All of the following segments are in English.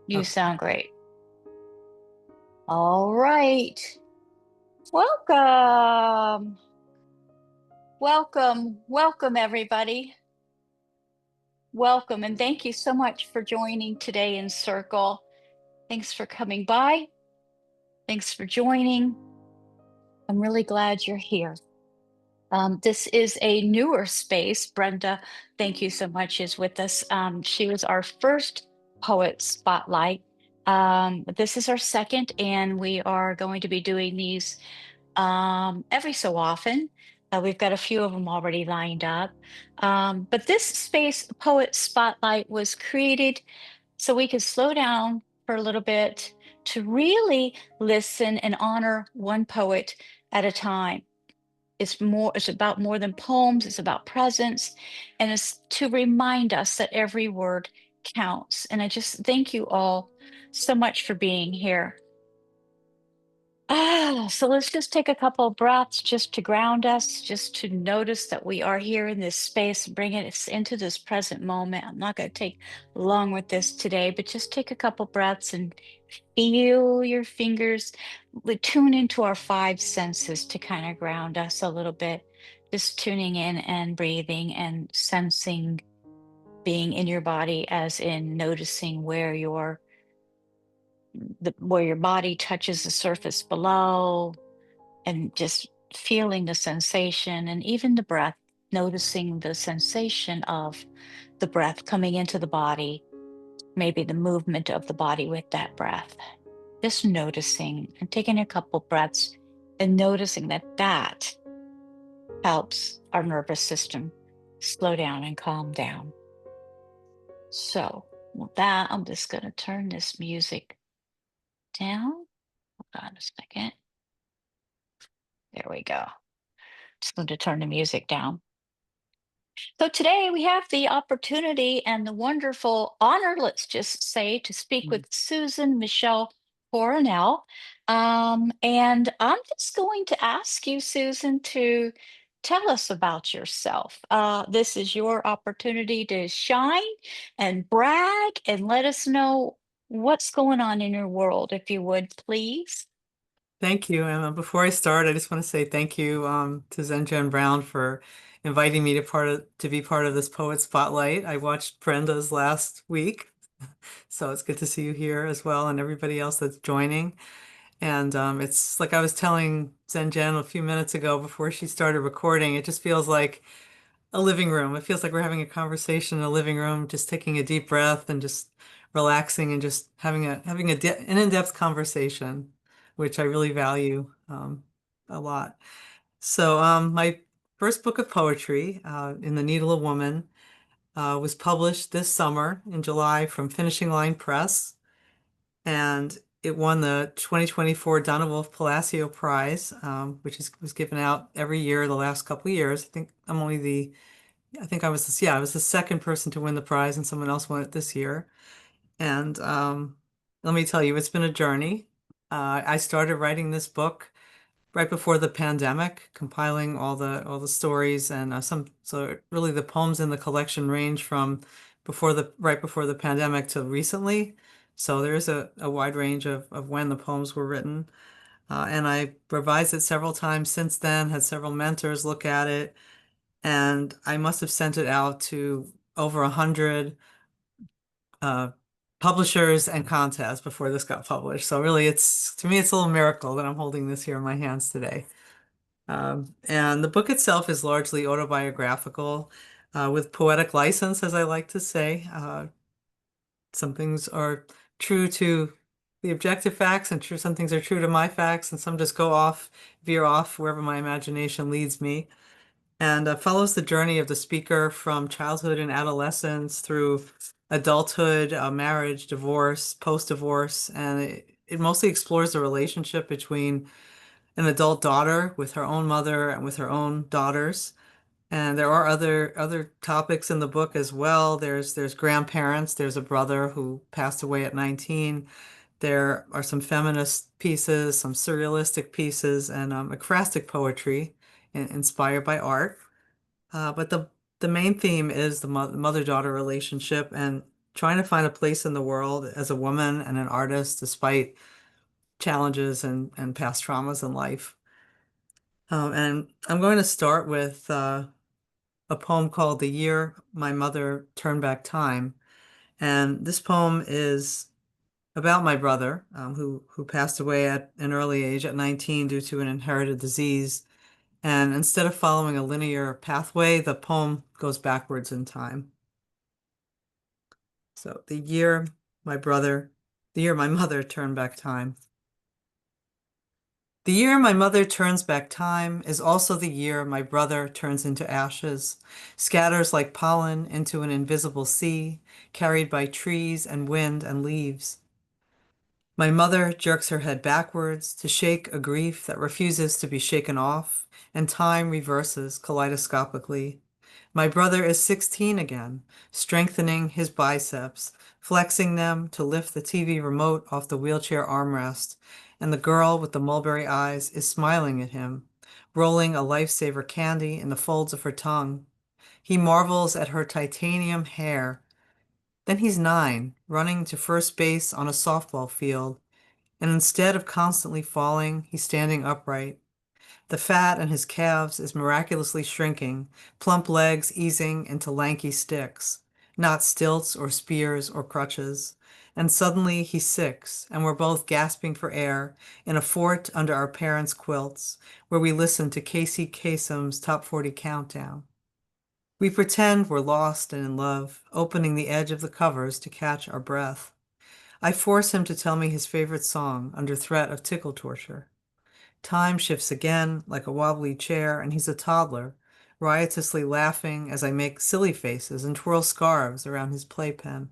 You Okay. sound great. All right. Welcome. Welcome, everybody. Welcome. And thank you so much for joining today in Circle. Thanks for coming by. Thanks for joining. I'm really glad you're here. This is a newer space. Brenda, thank you so much, is with us. She was our first poet spotlight. This is our second, and we are going to be doing these every so often. We've got a few of them already lined up. But this space, Poet Spotlight, was created so we could slow down for a little bit to really listen and honor one poet at a time. It's about more than poems, it's about presence, and it's to remind us that every word counts. And I just thank you all so much for being here. So let's just take a couple of breaths just to ground us, just to notice that we are here in this space, bring it into this present moment. I'm not going to take long with this today, but just take a couple breaths and feel your fingers. We tune into our five senses to kind of ground us a little bit, just tuning in and breathing and sensing being in your body, as in noticing where your body touches the surface below, and just feeling the sensation and even the breath, noticing the sensation of the breath coming into the body, maybe the movement of the body with that breath. Just noticing and taking a couple breaths and noticing that that helps our nervous system slow down and calm down. So, with that, I'm just going to turn this music down. Hold on a second. There we go. Just going to turn the music down. So today we have the opportunity and the wonderful honor, let's just say, to speak with Susan Michele Coronel. And I'm just going to ask you, Susan, to tell us about yourself. This is your opportunity to shine and brag and let us know what's going on in your world, if you would, please. Thank you, Emma. Before I start, I just want to say thank you to Zenjan Brown for inviting me to be part of this poet spotlight. I watched Brenda's last week, so it's good to see you here as well, and everybody else that's joining. And it's like I was telling Zenjan a few minutes ago before she started recording. It just feels like a living room. It feels like we're having a conversation in a living room, just taking a deep breath and just relaxing and just an in-depth conversation, which I really value a lot. So my first book of poetry, In the Needle of Woman, was published this summer in July from Finishing Line Press, and it won the 2024 Donna Wolf Palacio Prize, was given out every year the last couple of years. I think I was the second person to win the prize, and someone else won it this year. And let me tell you, it's been a journey. I started writing this book right before the pandemic, compiling all the stories, and so really the poems in the collection range from right before the pandemic to recently. So there is a wide range of when the poems were written. And I revised it several times since then, had several mentors look at it, and I must have sent it out to over 100 uh, publishers and contests before this got published. So really, to me, it's a little miracle that I'm holding this here in my hands today. And the book itself is largely autobiographical, with poetic license, as I like to say. Some things are true to the objective facts, and some things are true to my facts, and some just veer off wherever my imagination leads me. And follows the journey of the speaker from childhood and adolescence through adulthood, marriage, divorce, post-divorce, and it mostly explores the relationship between an adult daughter with her own mother and with her own daughters. And there are other topics in the book as well. There's grandparents. There's a brother who passed away at 19. There are some feminist pieces, some surrealistic pieces, and ekphrastic poetry inspired by art. But the main theme is the mother-daughter relationship, and trying to find a place in the world as a woman and an artist despite challenges and past traumas in life. And I'm going to start with a poem called The Year My Mother Turned Back Time. And this poem is about my brother, who passed away at an early age at 19 due to an inherited disease. And instead of following a linear pathway, the poem goes backwards in time. So my brother, the year my mother turned back time. The year my mother turns back time is also the year my brother turns into ashes, scatters like pollen into an invisible sea, carried by trees and wind and leaves. My mother jerks her head backwards to shake a grief that refuses to be shaken off, and time reverses kaleidoscopically. My brother is 16 again, strengthening his biceps, flexing them to lift the TV remote off the wheelchair armrest, and the girl with the mulberry eyes is smiling at him, rolling a lifesaver candy in the folds of her tongue. He marvels at her titanium hair. Then he's 9, running to first base on a softball field, and instead of constantly falling, he's standing upright. The fat in his calves is miraculously shrinking, plump legs easing into lanky sticks, not stilts or spears or crutches. And suddenly he's 6, and we're both gasping for air in a fort under our parents' quilts, where we listen to Casey Kasem's Top 40 Countdown. We pretend we're lost and in love, opening the edge of the covers to catch our breath. I force him to tell me his favorite song under threat of tickle torture. Time shifts again like a wobbly chair, and he's a toddler, riotously laughing as I make silly faces and twirl scarves around his playpen.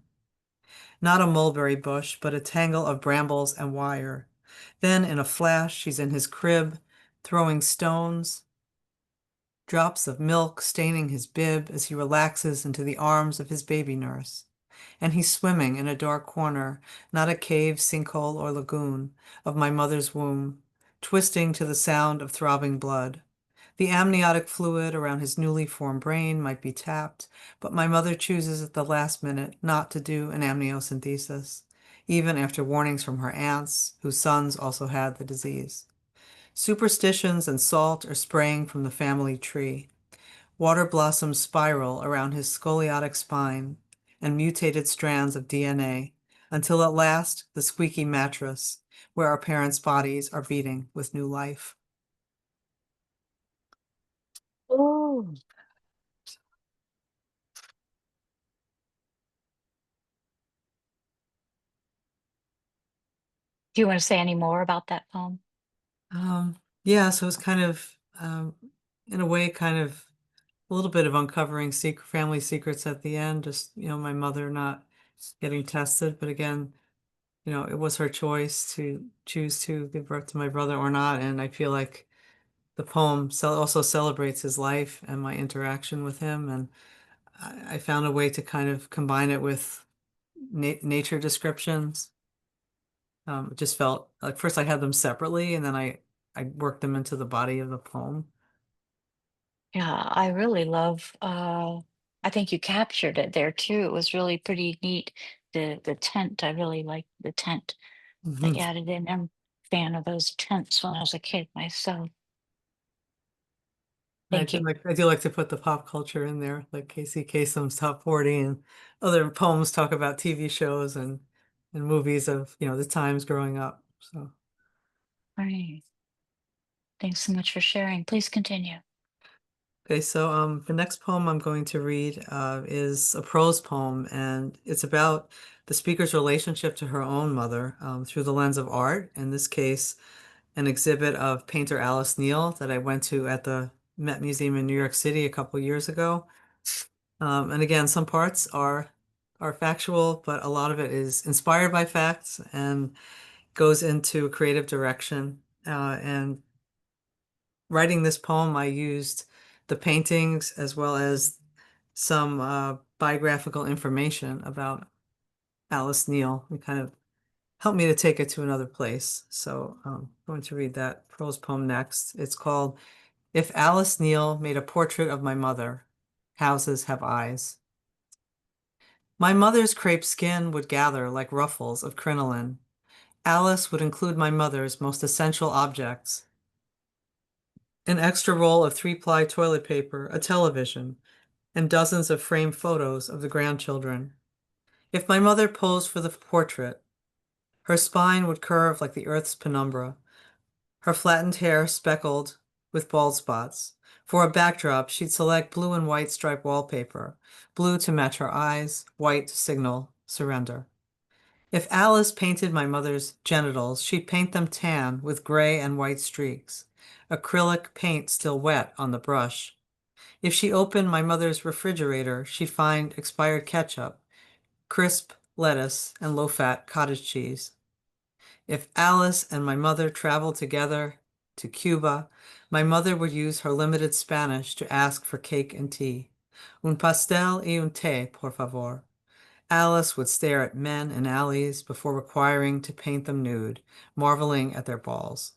Not a mulberry bush, but a tangle of brambles and wire. Then, in a flash, she's in his crib, throwing stones, drops of milk staining his bib as he relaxes into the arms of his baby nurse. And he's swimming in a dark corner, not a cave, sinkhole, or lagoon, of my mother's womb, twisting to the sound of throbbing blood. The amniotic fluid around his newly formed brain might be tapped, but my mother chooses at the last minute not to do an amniocentesis, even after warnings from her aunts, whose sons also had the disease. Superstitions and salt are spraying from the family tree. Water blossoms spiral around his scoliotic spine and mutated strands of DNA until at last the squeaky mattress where our parents' bodies are beating with new life. Oh, do you want to say any more about that poem? Yeah, so it's kind of, in a way, kind of a little bit of uncovering family secrets at the end. Just, my mother not getting tested, but again, it was her choice to choose to give birth to my brother or not. And I feel like the poem also celebrates his life and my interaction with him. And I found a way to kind of combine it with nature descriptions. It just felt like first I had them separately, and then I worked them into the body of the poem. Yeah, I really love, I think you captured it there too. It was really pretty neat. The tent, I really liked the tent that Mhm. you added in. I'm a fan of those tents when I was a kid myself. Thank you. I do like to put the pop culture in there, like Casey Kasem's Top 40 and other poems talk about TV shows and movies of, the times growing up. So, All right. Thanks so much for sharing. Please continue. okay, so the next poem I'm going to read is a prose poem, and it's about the speaker's relationship to her own mother through the lens of art. In this case, an exhibit of painter Alice Neal that I went to at the Met Museum in New York City a couple years ago. And again, some parts are factual, but a lot of it is inspired by facts and goes into a creative direction. And writing this poem, I used the paintings as well as some biographical information about Alice Neal and kind of helped me to take it to another place. So I'm going to read that prose poem next. It's called If Alice Neal Made a Portrait of My Mother, Houses Have Eyes. My mother's crepe skin would gather like ruffles of crinoline. Alice would include my mother's most essential objects: an extra roll of three-ply toilet paper, a television, and dozens of framed photos of the grandchildren. If my mother posed for the portrait, her spine would curve like the Earth's penumbra, her flattened hair speckled with bald spots. For a backdrop, she'd select blue and white striped wallpaper, blue to match her eyes, white to signal surrender. If Alice painted my mother's genitals, she'd paint them tan with gray and white streaks, acrylic paint still wet on the brush. If she opened my mother's refrigerator, she'd find expired ketchup, crisp lettuce, and low-fat cottage cheese. If Alice and my mother traveled together to Cuba, my mother would use her limited Spanish to ask for cake and tea. Un pastel y un té, por favor. Alice would stare at men in alleys before requiring to paint them nude, marveling at their balls.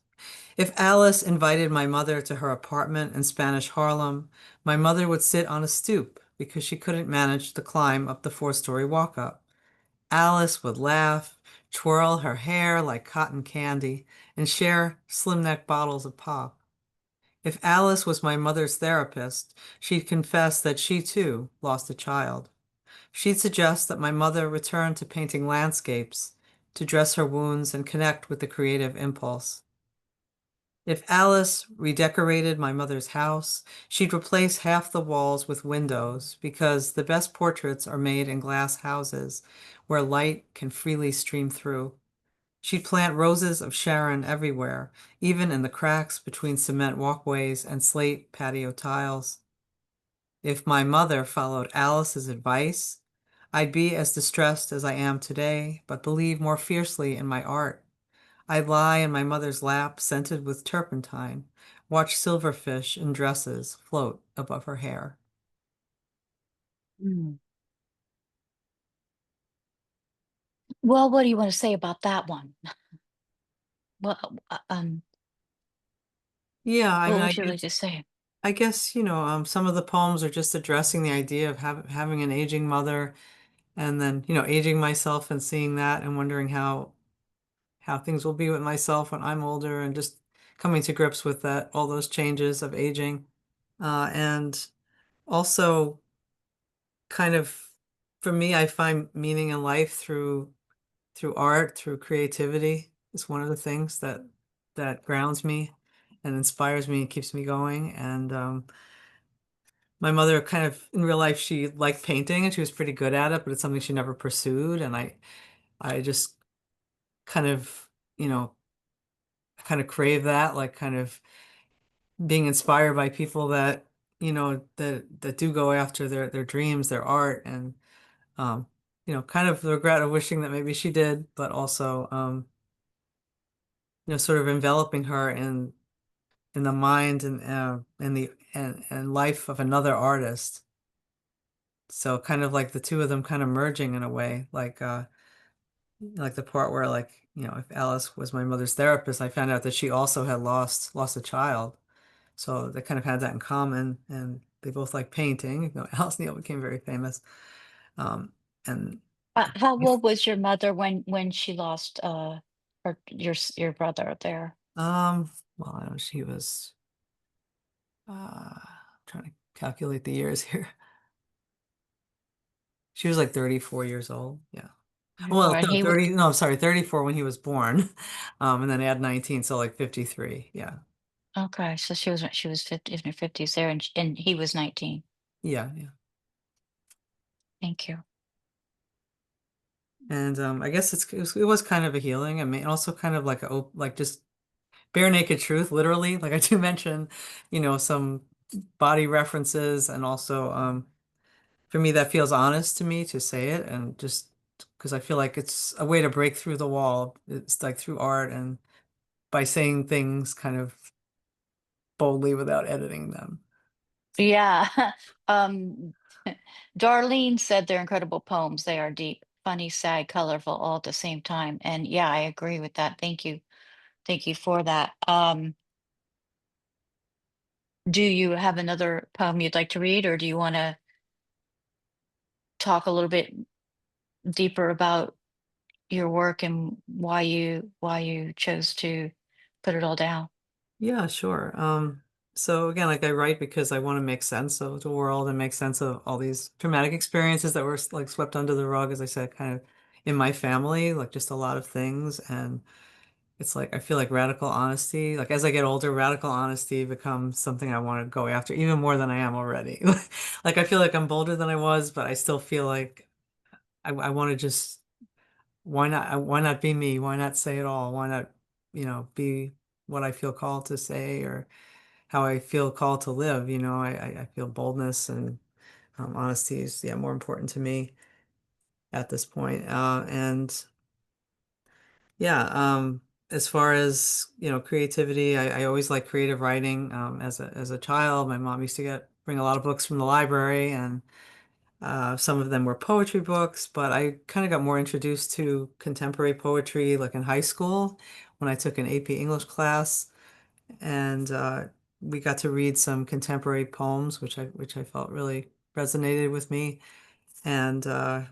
If Alice invited my mother to her apartment in Spanish Harlem, my mother would sit on a stoop because she couldn't manage to climb up the four-story walk-up. Alice would laugh, twirl her hair like cotton candy, and share slim neck bottles of pop. If Alice was my mother's therapist, she'd confess that she too lost a child. She'd suggest that my mother return to painting landscapes to dress her wounds and connect with the creative impulse. If Alice redecorated my mother's house, she'd replace half the walls with windows because the best portraits are made in glass houses where light can freely stream through. She'd plant roses of Sharon everywhere, even in the cracks between cement walkways and slate patio tiles. If my mother followed Alice's advice, I'd be as distressed as I am today, but believe more fiercely in my art. I'd lie in my mother's lap, scented with turpentine, watch silverfish in dresses float above her hair. Mm. Well, what do you want to say about that one? Well, Yeah, I what mean, would you like to say? some of the poems are just addressing the idea of having an aging mother, and then, aging myself and seeing that and wondering how things will be with myself when I'm older, and just coming to grips with that, all those changes of aging. And also kind of, for me, I find meaning in life through art, through creativity. Is one of the things that grounds me and inspires me and keeps me going. And my mother kind of, in real life, she liked painting and she was pretty good at it, but it's something she never pursued. And I just kind of, you know, kind of crave that, like kind of being inspired by people that, that do go after their dreams, their art, and kind of the regret of wishing that maybe she did, but also sort of enveloping her in the mind and life of another artist. So kind of like the two of them kind of merging in a way, like the part where, like, if Alice was my mother's therapist, I found out that she also had lost a child. So they kind of had that in common, and they both like painting. Alice Neal became very famous. Um, and How old was your mother when she lost your brother there? well, I don't know, she was trying to calculate the years here. She was like 34 years old. Yeah. Well, 34, and no, he was 30, no, I'm sorry, 34 when he was born. And then add 19, so like 53. Yeah. okay. So she was 50 in her 50s there, and he was 19. Yeah, yeah. Thank you. And I guess it was kind of a healing. I mean, also kind of like like just bare naked truth, literally. Like I do mention, some body references, and also for me that feels honest to me to say it, and just because I feel like it's a way to break through the wall. It's like through art and by saying things kind of boldly without editing them. Yeah. um, Darlene said they're incredible poems. They are deep, funny, sad, colorful, all at the same time. And yeah, I agree with that. Thank you. Thank you for that. Do you have another poem you'd like to read, or do you want to talk a little bit deeper about your work and why you chose to put it all down? Yeah, sure. So again, like I write because I want to make sense of the world and make sense of all these traumatic experiences that were like swept under the rug, as I said, kind of in my family, like just a lot of things. And it's like I feel like radical honesty, like as I get older, radical honesty becomes something I want to go after even more than I am already. Like I feel like I'm bolder than I was, but I still feel like I want to just why not be me? Why not say it all? Why not, be what I feel called to say or how I feel called to live? I feel boldness and honesty is yeah more important to me at this point. And yeah, as far as creativity, I always like creative writing. As a child, my mom used to bring a lot of books from the library, and some of them were poetry books, but I kind of got more introduced to contemporary poetry like in high school when I took an AP English class, and we got to read some contemporary poems, which I felt really resonated with me. And I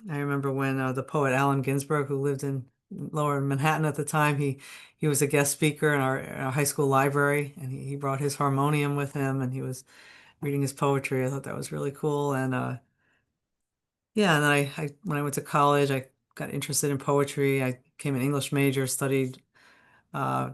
remember when the poet Allen Ginsberg, who lived in Lower Manhattan at the time, he was a guest speaker in our high school library, and he brought his harmonium with him, and he was reading his poetry. I thought that was really cool, and yeah, and then I when I went to college, I got interested in poetry. I became an English major, uh,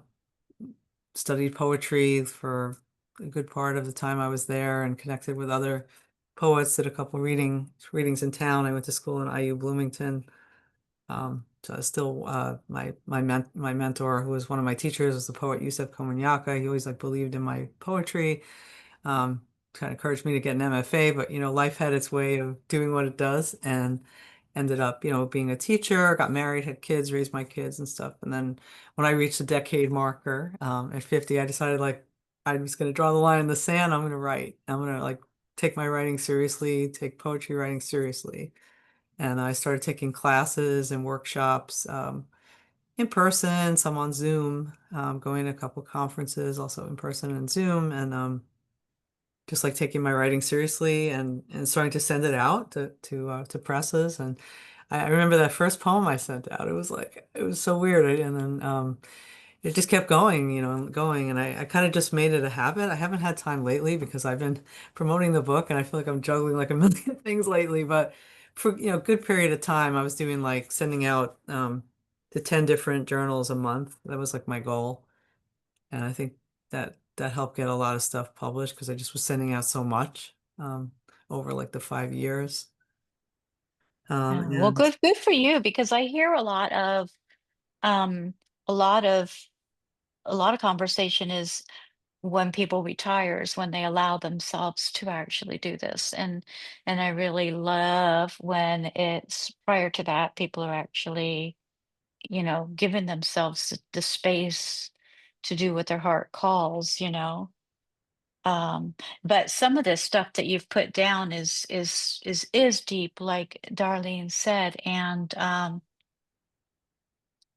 studied poetry for a good part of the time I was there, and connected with other poets. Did a couple readings in town. I went to school in IU Bloomington. So I still my mentor, who was one of my teachers, was the poet Yusef Komunyakaa. He always like believed in my poetry. Kind of encouraged me to get an MFA, but life had its way of doing what it does, and ended up, being a teacher, got married, had kids, raised my kids and stuff. And then when I reached the decade marker, at 50, I decided like I was going to draw the line in the sand. I'm going to write. I'm going to like take my writing seriously, take poetry writing seriously. And I started taking classes and workshops, in person, some on Zoom, going to a couple conferences, also in person and Zoom, and just like taking my writing seriously and starting to send it out to presses. And I remember that first poem I sent out. It was so weird. And then it just kept going, and going. And I kind of just made it a habit. I haven't had time lately because I've been promoting the book, and I feel like I'm juggling like a million things lately. But for a good period of time, I was doing like sending out to 10 different journals a month. That was like my goal. And I think that helped get a lot of stuff published because I just was sending out so much over like the 5 years. Well, And good for you, because I hear um a lot of a lot of conversation is when people retires, when they allow themselves to actually do this. And I really love when it's prior to that, people are actually, giving themselves the space to do what their heart calls, um but some of this stuff that you've put down is deep, like Darlene said. And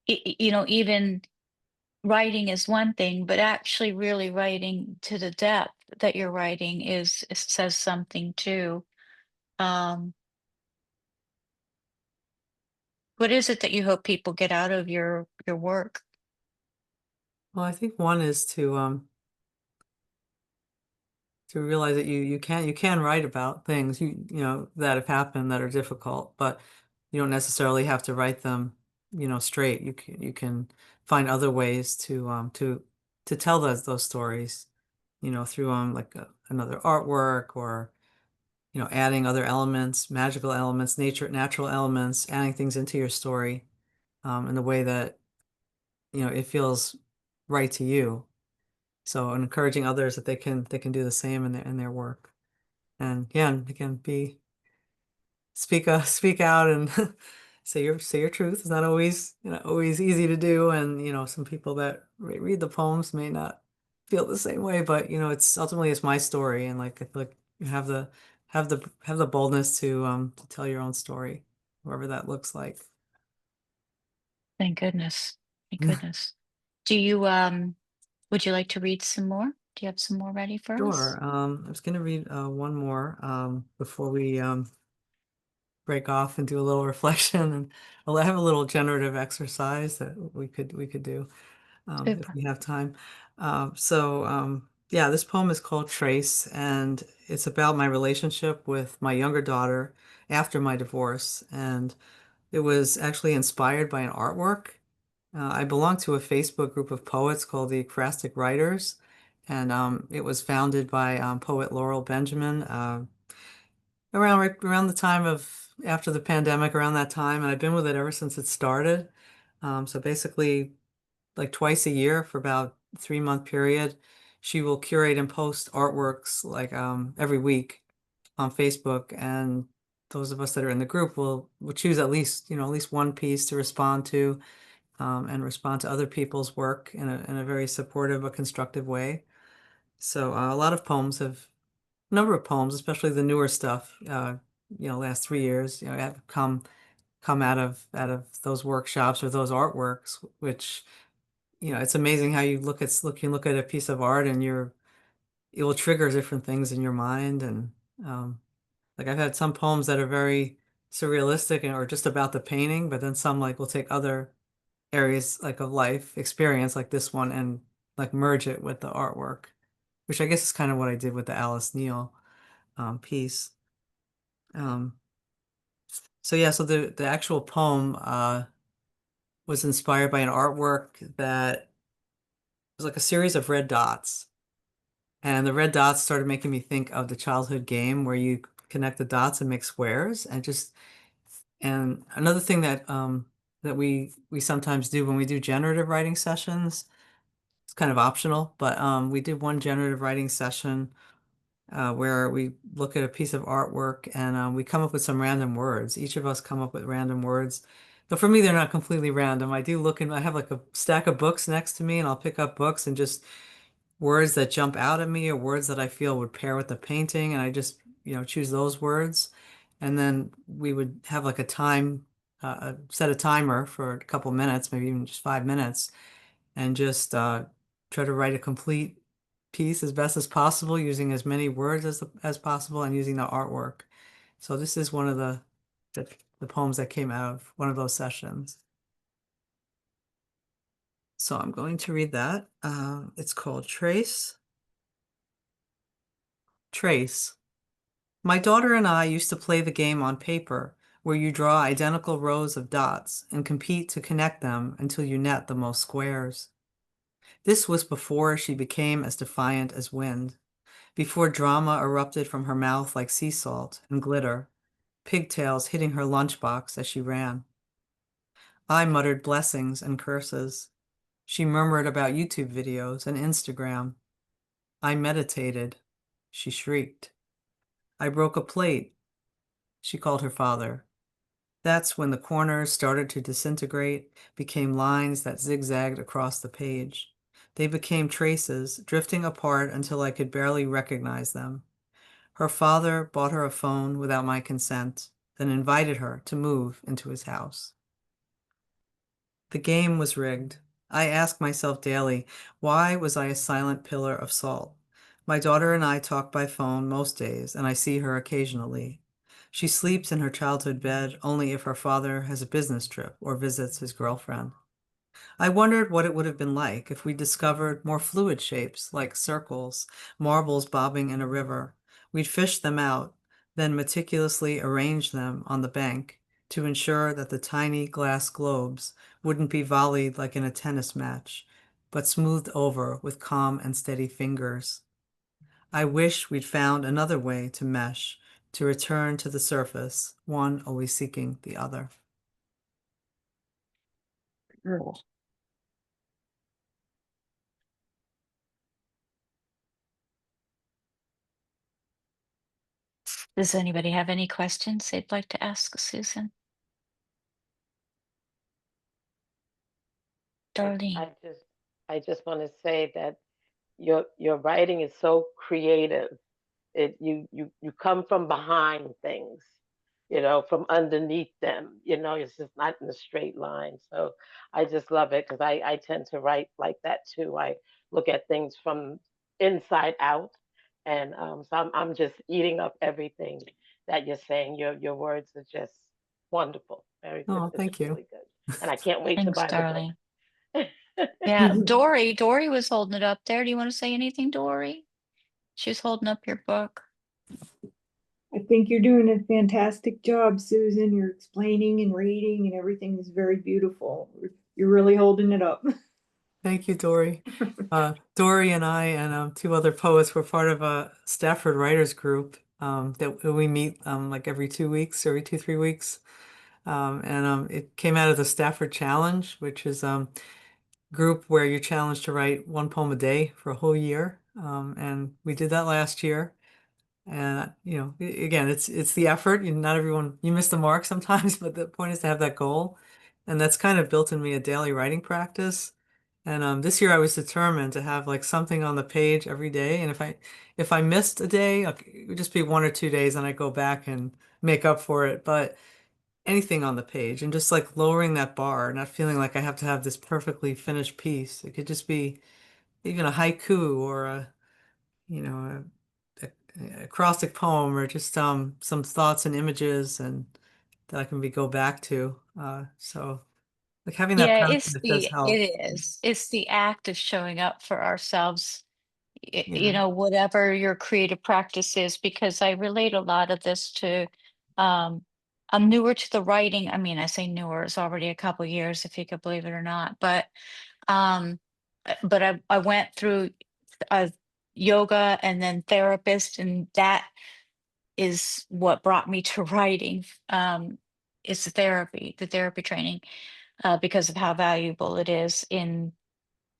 even writing is one thing, but actually really writing to the depth that you're writing says something too. um what is it that you hope people get out of your work? well, I think one is to realize that you can write about things that have happened that are difficult, but you don't necessarily have to write them straight. You can find other ways to tell those stories, through like another artwork, or adding other elements, magical elements, natural elements, adding things into your story, in the way that, it feels right to you. So, and encouraging others that they can do the same in their work. And yeah, and again, speak out and say your truth. It's not always easy to do, and some people that read the poems may not feel the same way, but it's my story, and like I feel like you have the boldness to tell your own story, whatever that looks like. Thank goodness. Thank goodness. Do you would you like to read some more? Do you have some more ready for us? Sure. I was gonna read one more before we break off and do a little reflection, and I have a little generative exercise that we could do if Super. we have time. Yeah, this poem is called Trace, and it's about my relationship with my younger daughter after my divorce. And it was actually inspired by an artwork. I belong to a Facebook group of poets called the Ekphrastic Writers, and it was founded by poet Laurel Benjamin around the time of after the pandemic, around that time, and I've been with it ever since it started. So basically, like twice a year for about 3 month period, she will curate and post artworks like every week on Facebook, and those of us that are in the group will choose at least one piece to respond to, and respond to other people's work in a very supportive but constructive way. So a lot of poems have number of poems, especially the newer stuff, last 3 years, have come out of those workshops or those artworks, which, it's amazing how you look at a piece of art and it will trigger different things in your mind. And like I've had some poems that are very surrealistic or just about the painting, but then some like will take other areas like of life experience like this one and like merge it with the artwork, which I guess is kind of what I did with the Alice Neal piece. Um, so yeah, so the actual poem was inspired by an artwork that was like a series of red dots. And the red dots started making me think of the childhood game where you connect the dots and make squares. And another thing that we sometimes do when we do generative writing sessions, it's kind of optional, but we did one generative writing session where we look at a piece of artwork and we come up with some random words. Each of us come up with random words. But for me, they're not completely random. I do look and I have like a stack of books next to me, and I'll pick up books and just words that jump out at me or words that I feel would pair with the painting. And I just, choose those words. And then we would have like set a timer for a couple minutes, maybe even just 5 minutes, and just try to write a complete piece as best as possible, using as many words as possible and using the artwork. So this is one of the poems that came out of one of those sessions. So I'm going to read that. It's called Trace. Trace. My daughter and I used to play the game on paper, where you draw identical rows of dots and compete to connect them until you net the most squares. This was before she became as defiant as wind, before drama erupted from her mouth like sea salt and glitter, pigtails hitting her lunchbox as she ran. I muttered blessings and curses. She murmured about YouTube videos and Instagram. I meditated. She shrieked. I broke a plate. She called her father. That's when the corners started to disintegrate, became lines that zigzagged across the page. They became traces, drifting apart until I could barely recognize them. Her father bought her a phone without my consent, then invited her to move into his house. The game was rigged. I ask myself daily, why was I a silent pillar of salt? My daughter and I talk by phone most days, and I see her occasionally. She sleeps in her childhood bed only if her father has a business trip or visits his girlfriend. I wondered what it would have been like if we discovered more fluid shapes like circles, marbles bobbing in a river. We'd fish them out, then meticulously arrange them on the bank to ensure that the tiny glass globes wouldn't be volleyed like in a tennis match, but smoothed over with calm and steady fingers. I wish we'd found another way to mesh, to return to the surface, one always seeking the other. Cool. Does anybody have any questions they'd like to ask Susan? I, Darlene. I just I just want to say that your writing is so creative. You come from behind things, from underneath them. It's just not in a straight line. So I just love it because I tend to write like that too. I look at things from inside out, and so I'm just eating up everything. that you're saying. Your words are just wonderful. Very, Oh, it's thank you. really good. And I can't wait to Thanks, buy the book. darling. Yeah, Dory was holding it up there. Do you want to say anything, Dory? She was holding up your book. I think you're doing a fantastic job, Susan. You're explaining and reading, and everything is very beautiful. You're really holding it up. Thank you, Dory. Dory and I and two other poets were part of a Stafford writers group that we meet like every 2 weeks, every 2, 3 weeks. And it came out of the Stafford Challenge, which is group where you're challenged to write one poem a day for a whole year. And we did that last year. And you know, again, it's the effort. Not everyone, you miss the mark sometimes, but the point is to have that goal. And that's kind of built in me a daily writing practice. And this year I was determined to have like something on the page every day. And if I missed a day, like, it would just be 1 or 2 days, and I go back and make up for it. But anything on the page, and just like lowering that bar, not feeling like I have to have this perfectly finished piece. It could just be even a haiku or a, you know, a acrostic poem, or just some thoughts and images and that I can go back to. So like having that Yeah, practice does help. it's the act of showing up for ourselves, Yeah. whatever your creative practice is, because I relate a lot of this to, um, I'm newer to the writing. I mean, I say newer, it's already a couple years, if you could believe it or not. Um, but I went through uh, yoga and then therapist, and that is what brought me to writing. Is the therapy training, because of how valuable it is in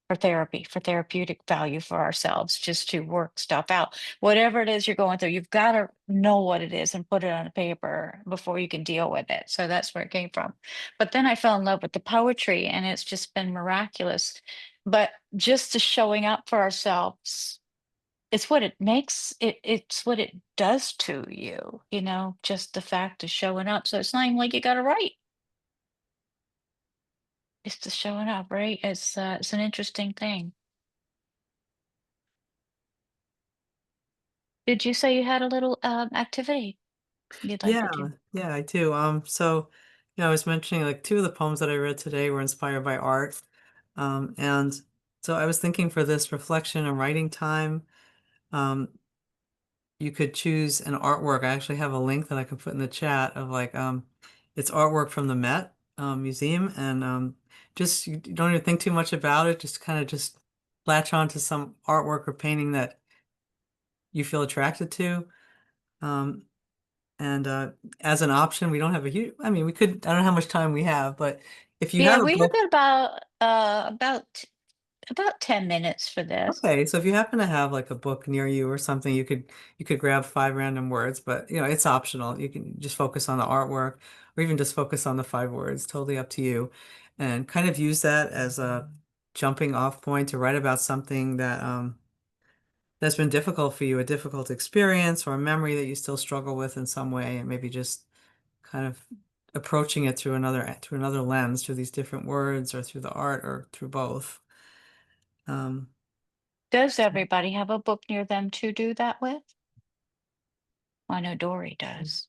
for therapy, for therapeutic value for ourselves, just to work stuff out. Whatever it is you're going through, you've got to know what it is and put it on paper before you can deal with it. So that's where it came from. But then I fell in love with the poetry, and it's just been miraculous. But just the showing up for ourselves, it's what it makes it, it's what it does to you, just the fact of showing up. So it's not even like you got to write. It's the showing up, right? It's an interesting thing. Did you say you had a little activity you'd like to Yeah, do? yeah, I do. So, I was mentioning like two of the poems that I read today were inspired by art. And so I was thinking for this reflection and writing time, um, you could choose an artwork. I actually have a link that I can put in the chat of like it's artwork from the Met Museum, and just you don't even think too much about it, just kind of just latch on to some artwork or painting that you feel attracted to. Um, and as an option, we don't have a huge, I mean, we could, I don't know how much time we have, but if you Yeah, have a we have book, about 10 minutes for this. okay, so if you happen to have like a book near you or something, you could grab 5 random words, but it's optional. You can just focus on the artwork, or even just focus on the 5 words, totally up to you, and kind of use that as a jumping off point to write about something that's been difficult for you, a difficult experience or a memory that you still struggle with in some way, and maybe just kind of approaching it through another lens, through these different words or through the art or through both. Um, Does everybody have a book near them to do that with? I know Dory does.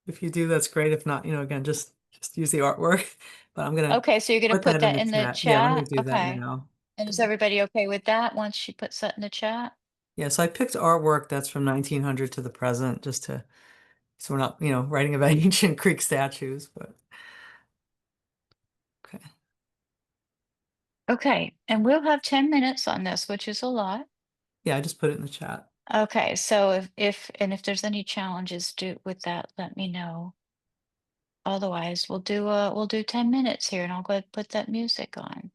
if you do, that's great. If not, again, just use the artwork. But I'm gonna Okay, so you're going to put put that in that the in the chat. Yeah, I'm gonna chat? do that Okay. now. And is everybody okay with that once she puts that in the chat? Yeah, so I picked artwork that's from 1900 to the present, so we're not, writing about ancient Greek statues, but okay. Okay, and we'll have 10 minutes on this, which is a lot. Yeah, I just put it in the chat. Okay, so if there's any challenges with that, let me know. Otherwise, we'll do 10 minutes here, and I'll go ahead and put that music on.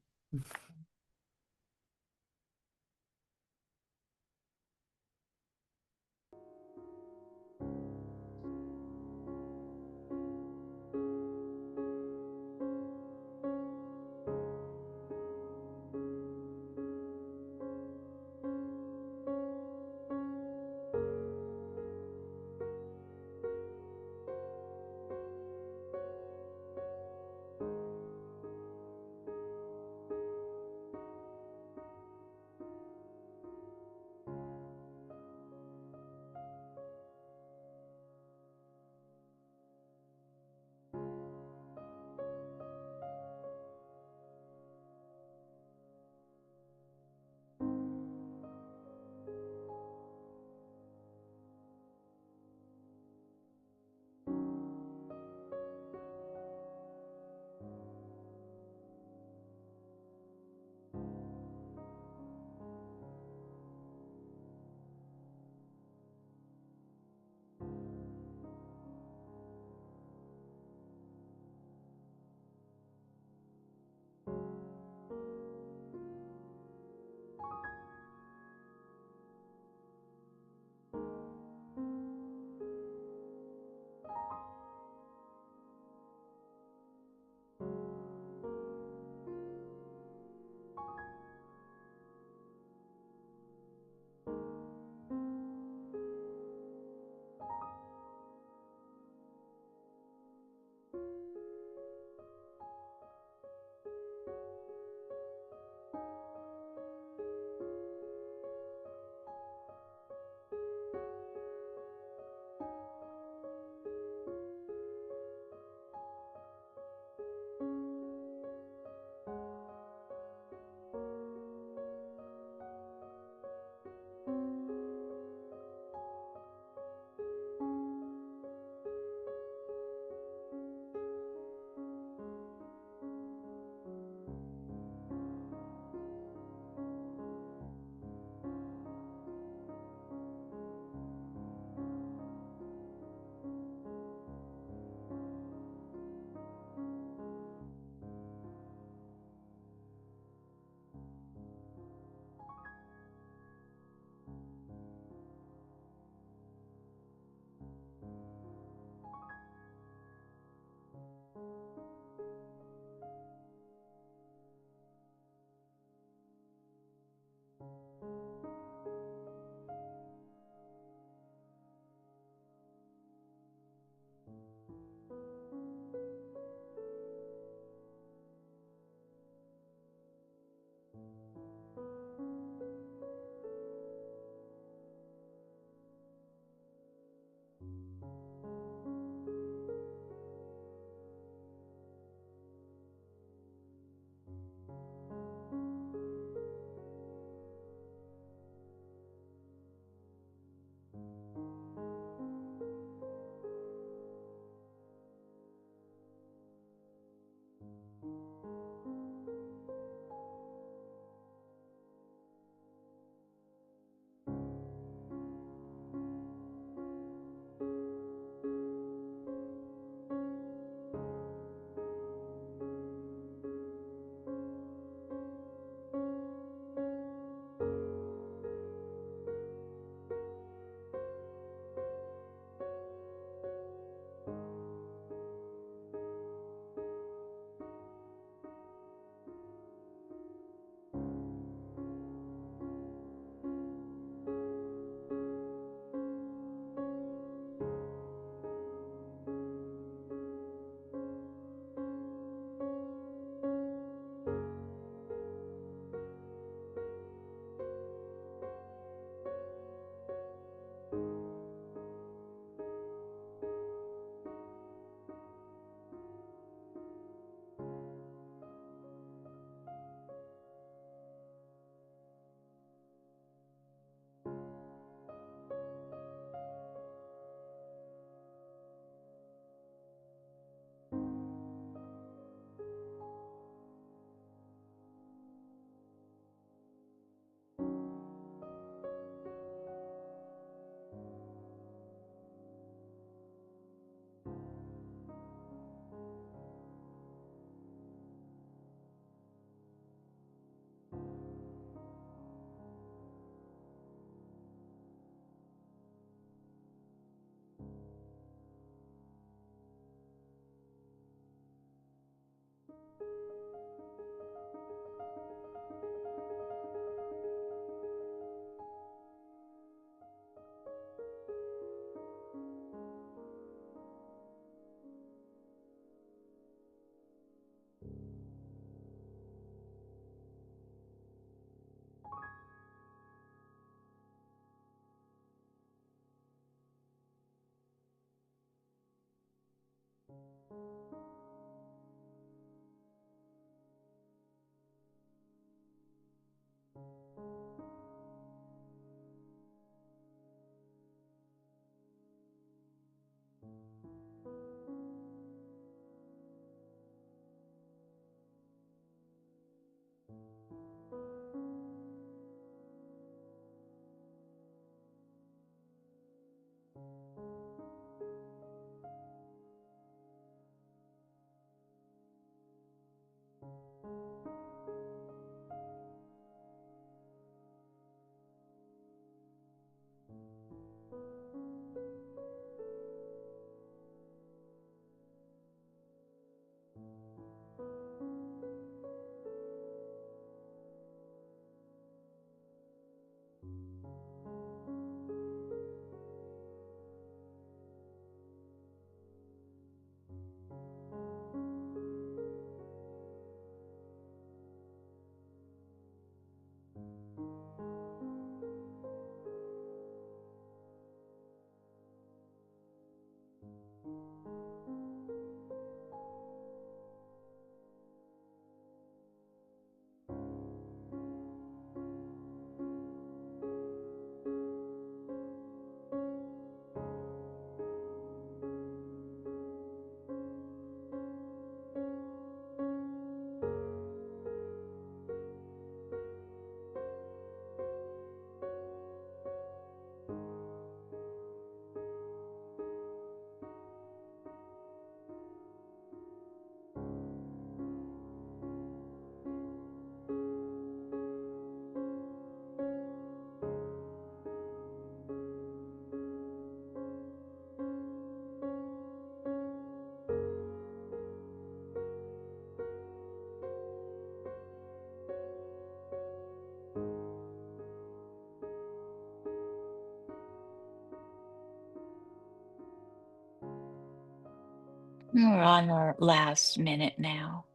We're on our last minute now.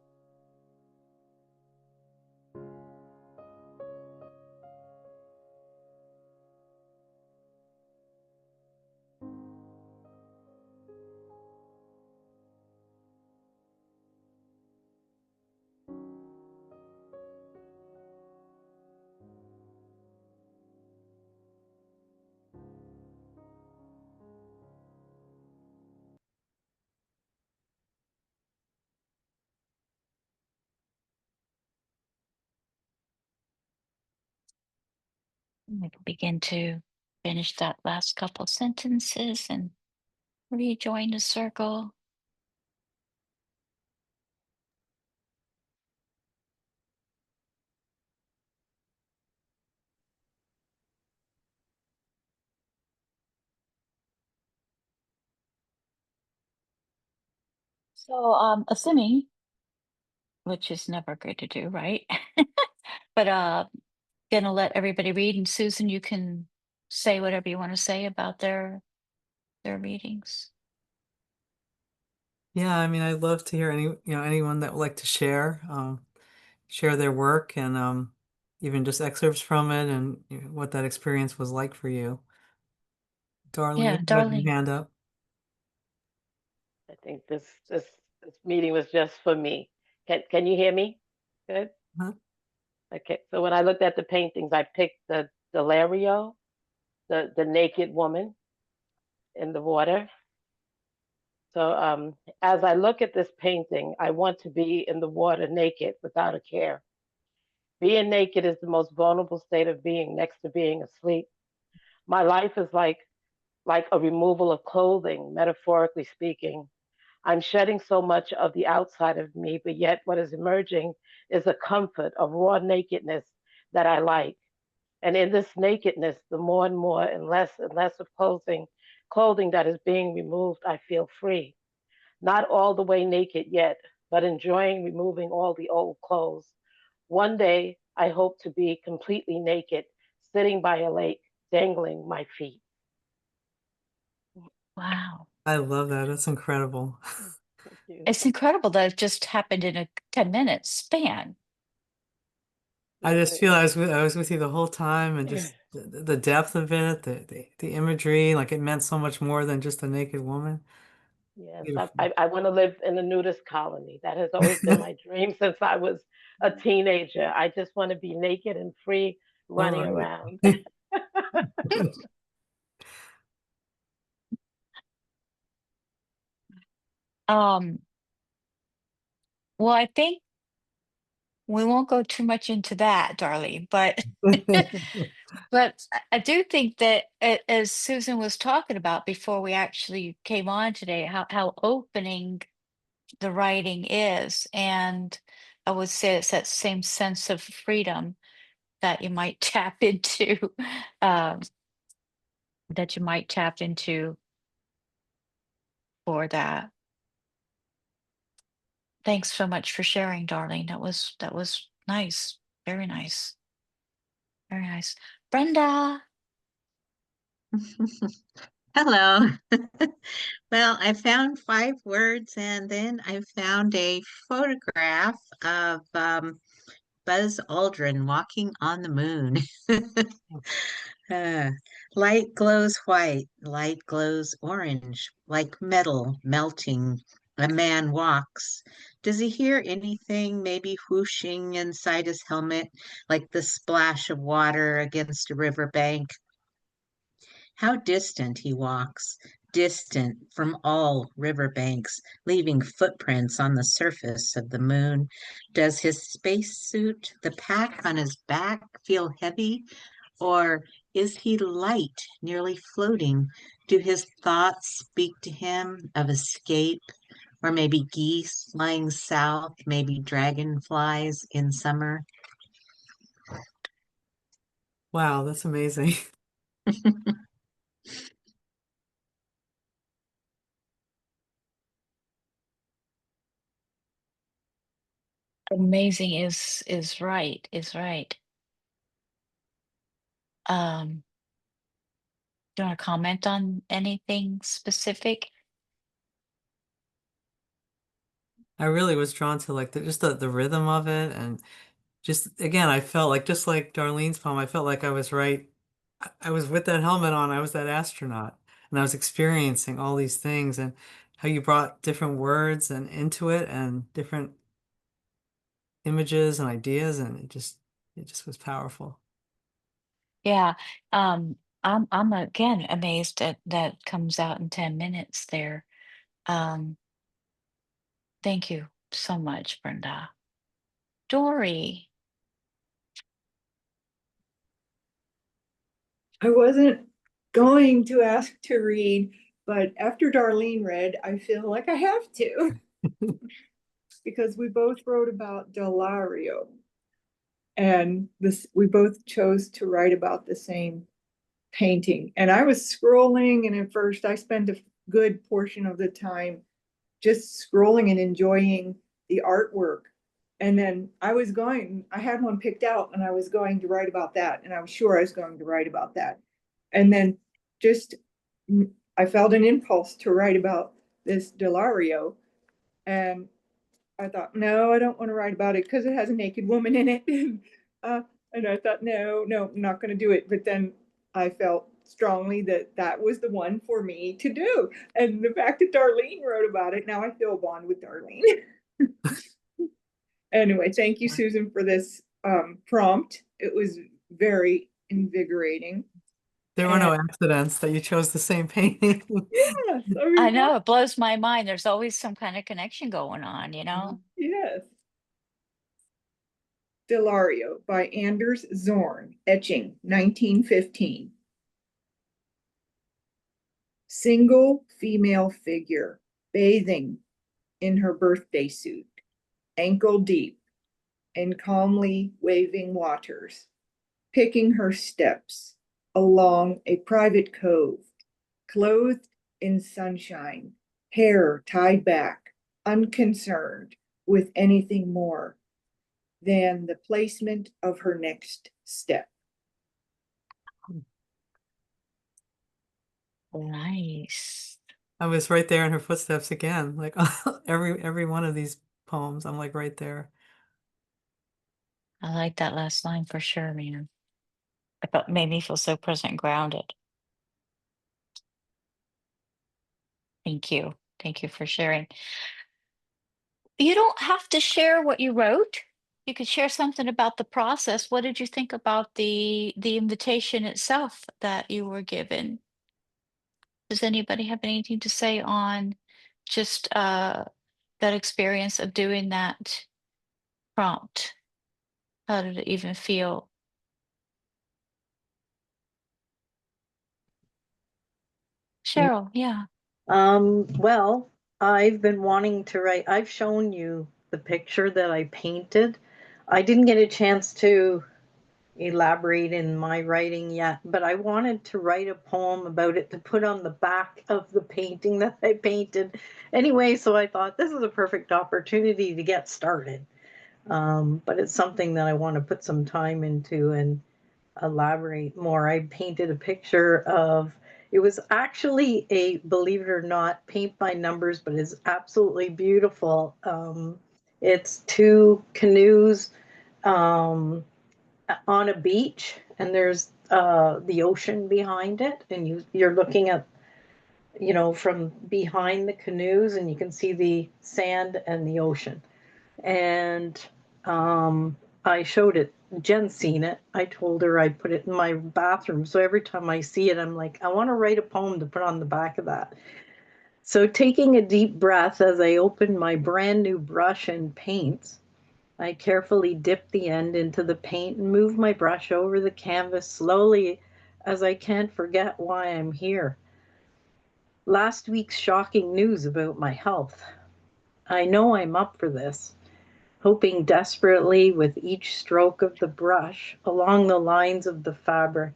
We can begin to finish that last couple sentences and rejoin the circle. So, assuming, which is never good to do, right? But gonna let everybody read, and Susan, you can say whatever you want to say about their readings. Yeah, I mean, I'd love to hear anyone that would like to share their work and even just excerpts from it and what that experience was like for you. Darling, Yeah, you had your darling. hand up. I think this meeting was just for me. Can you hear me? Good. Huh? Okay. So when I looked at the paintings, I picked the Delario, the naked woman in the water. So as I look at this painting, I want to be in the water naked without a care. Being naked is the most vulnerable state of being next to being asleep. My life is like a removal of clothing, metaphorically speaking. I'm shedding so much of the outside of me, but yet what is emerging is a comfort of raw nakedness that I like. And in this nakedness, the more and less of clothing that is being removed, I feel free. Not all the way naked yet, but enjoying removing all the old clothes. One day, I hope to be completely naked, sitting by a lake, dangling my feet. Wow. I love that. That's incredible. Thank you. It's incredible that it just happened in a 10-minute span. I Yes, just feel I was with you the whole time, and just the depth of it, the imagery, like it meant so much more than just a naked woman. yes. Beautiful. I want to live in a nudist colony. That has always been my dream since I was a teenager. I just want to be naked and free All running right. around. Um, well, I think we won't go too much into that, darling, but but I do think that as Susan was talking about before we actually came on today, how opening the writing is, and I would say it's that same sense of freedom that you might tap into, um, that you might tap into for that. Thanks so much for sharing, darling. That was nice. Very nice. Very nice. Brenda. Hello. Well, I found 5 words and then I found a photograph of Buzz Aldrin walking on the moon. Uh, light glows white, light glows orange, like metal melting. A man walks. Does he hear anything maybe whooshing inside his helmet, like the splash of water against a riverbank? How distant he walks, distant from all riverbanks, leaving footprints on the surface of the moon. Does his spacesuit, the pack on his back, feel heavy? Or is he light, nearly floating? Do his thoughts speak to him of escape? Or maybe geese flying south, maybe dragonflies in summer? Wow, that's amazing. Amazing is right, is right. Um, do you want to comment on anything specific? I really was drawn to like the rhythm of it, and just again, I felt like, just like Darlene's poem, I felt like I was right. I was with that helmet on, I was that astronaut, and I was experiencing all these things, and how you brought different words and into it, and different images and ideas, and it just was powerful. Yeah. I'm again amazed that that comes out in 10 minutes there. Um, thank you so much, Brenda. Dory. I wasn't going to ask to read, but after Darlene read, I feel like I have to because we both wrote about Delario, and this we both chose to write about the same painting. And I was scrolling, and at first I spent a good portion of the time just scrolling and enjoying the artwork. And then I had one picked out and I was going to write about that. And I was sure I was going to write about that. And then just, I felt an impulse to write about this Delario. And I thought, no, I don't want to write about it because it has a naked woman in it. And I thought, no, I'm not going to do it. But then I felt strongly that that was the one for me to do. And the fact that Darlene wrote about it, now I feel a bond with Darlene. Anyway, thank you, Susan, for this prompt. It was very invigorating. There were no accidents that you chose the same painting. Yes, I know, it blows my mind. There's always some kind of connection going on, you know? Yes. Delario by Anders Zorn, etching, 1915. Single female figure bathing in her birthday suit, ankle deep in calmly waving waters, picking her steps along a private cove, clothed in sunshine, hair tied back, unconcerned with anything more than the placement of her next step. Nice. I was right there in her footsteps again. Like every one of these poems, I'm like right there. I like that last line for sure, man. It made me feel so present and grounded. Thank you. Thank you for sharing. You don't have to share what you wrote. You could share something about the process. What did you think about the invitation itself that you were given? Does anybody have anything to say on just that experience of doing that prompt? How did it even feel? Cheryl, yeah. Well, I've been wanting to write. I've shown you the picture that I painted. I didn't get a chance to elaborate in my writing yet, but I wanted to write a poem about it to put on the back of the painting that I painted. Anyway, so I thought this is a perfect opportunity to get started. But it's something that I want to put some time into and elaborate more. I painted a picture of, it was actually a, believe it or not, paint by numbers, but it's absolutely beautiful. It's two canoes um, on a beach, and there's the ocean behind it, and you're looking at, you know, from behind the canoes, and you can see the sand and the ocean. And I showed it. Jen's seen it. I told her I'd put it in my bathroom. So every time I see it, I'm like, I want to write a poem to put on the back of that. So taking a deep breath as I open my brand new brush and paints, I carefully dip the end into the paint and move my brush over the canvas slowly as I can't forget why I'm here. Last week's shocking news about my health. I know I'm up for this, hoping desperately with each stroke of the brush along the lines of the fabric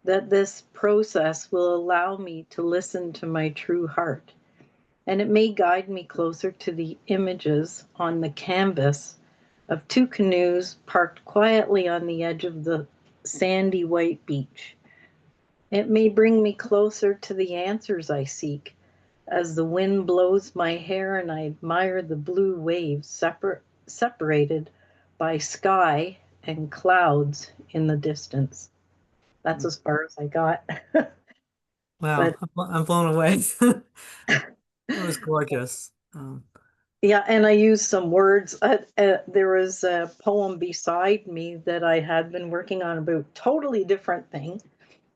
that this process will allow me to listen to my true heart, and it may guide me closer to the images on the canvas of two canoes parked quietly on the edge of the sandy white beach. It may bring me closer to the answers I seek, as the wind blows my hair and I admire the blue waves separated by sky and clouds in the distance. That's as far as I got. Wow, But I'm blown away. It was gorgeous. yeah, and I used some words. There was a poem beside me that I had been working on about totally different thing.